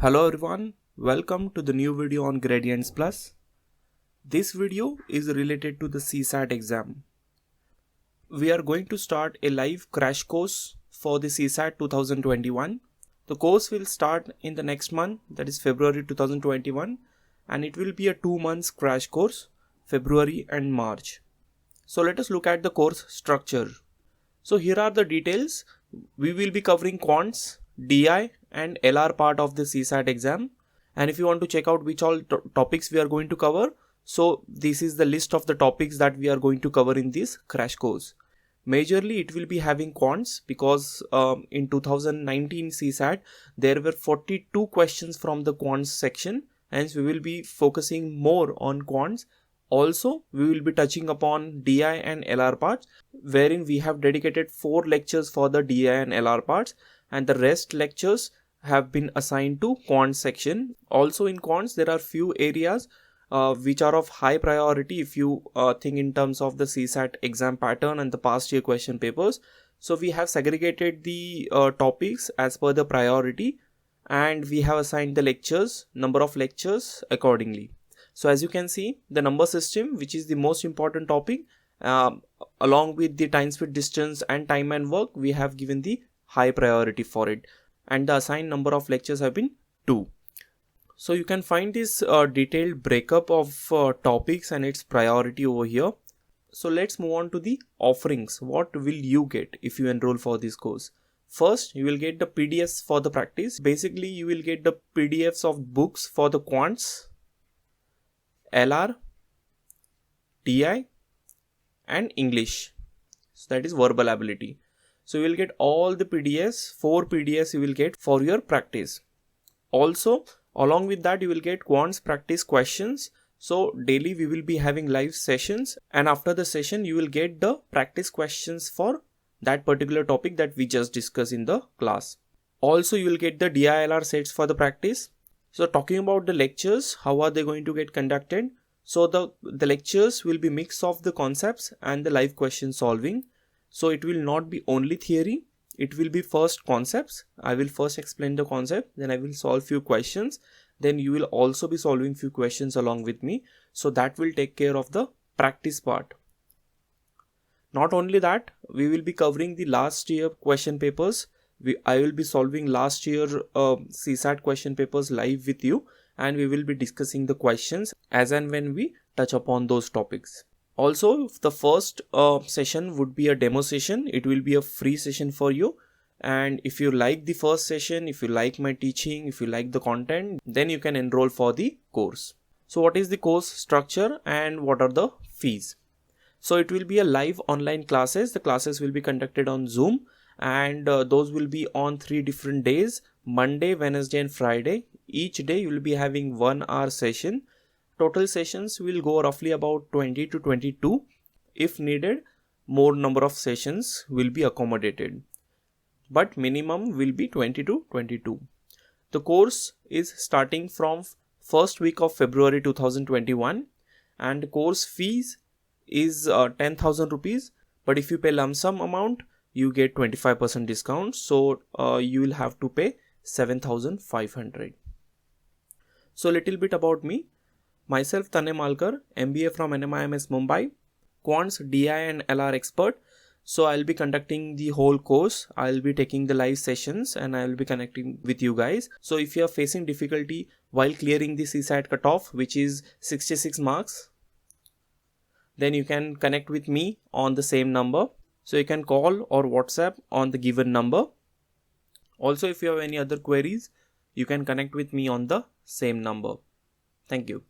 Hello everyone, welcome to the new video on Gradients Plus. This video is related to the CSAT exam. We are going to start a live crash course for the CSAT 2021. The course will start in the next month, that is February 2021, and it will be a 2 months crash course, February and March. So let us look at the course structure. So here are the details. We will be covering quants, DI and LR part of the CSAT exam. And if you want to check out which all topics we are going to cover, so this is the list of the topics that we are going to cover in this crash course. Majorly it will be having quants because in 2019 CSAT there were 42 questions from the quants section, hence we will be focusing more on quants. Also, we will be touching upon DI and LR parts, wherein we have dedicated 4 lectures for the DI and LR parts, and the rest lectures have been assigned to quants section. Also in quants, there are few areas which are of high priority if you think in terms of the CSAT exam pattern and the past year question papers. So we have segregated the topics as per the priority, and we have assigned the lectures, number of lectures accordingly. So as you can see, the number system, which is the most important topic, along with the time, speed, distance and time and work, we have given the high priority for it, and the assigned number of lectures have been 2. So you can find this detailed breakup of topics and its priority over here. So let's move on to the offerings. What will you get if you enroll for this course? First, you will get the PDFs for the practice. Basically, you will get the PDFs of books for the quants, LR, DI and English. So that is verbal ability. So you will get all the PDFs, 4 PDFs you will get for your practice. Also, along with that you will get quants practice questions. So daily we will be having live sessions, and after the session you will get the practice questions for that particular topic that we just discussed in the class. Also you will get the DI-LR sets for the practice. So talking about the lectures, how are they going to get conducted? So the lectures will be mix of the concepts and the live question solving. So it will not be only theory, it will be first concepts. I will first explain the concept, then I will solve few questions, then you will also be solving few questions along with me. So that will take care of the practice part. Not only that, we will be covering the last year question papers. I will be solving last year CSAT question papers live with you, and we will be discussing the questions as and when we touch upon those topics. Also, the first session would be a demo session. It will be a free session for you, and if you like the first session, if you like my teaching, if you like the content, then you can enroll for the course. So what is the course structure and what are the fees? So it will be a live online classes. The classes will be conducted on Zoom, and those will be on 3 different days: Monday, Wednesday and Friday. Each day you will be having 1 hour session. Total sessions will go roughly about 20 to 22. If needed, more number of sessions will be accommodated, but minimum will be 20 to 22. The course is starting from first week of February 2021, and course fees is 10,000 rupees, but if you pay lump sum amount, you get 25% discount, so you will have to pay 7,500. So little bit about me. Myself Tanay Malkar, MBA from NMIMS Mumbai, quants, DI and LR expert. So I'll be conducting the whole course. I'll be taking the live sessions and I'll be connecting with you guys. So if you are facing difficulty while clearing the CSAT cutoff, which is 66 marks, then you can connect with me on the same number. So you can call or WhatsApp on the given number. Also, if you have any other queries, you can connect with me on the same number. Thank you.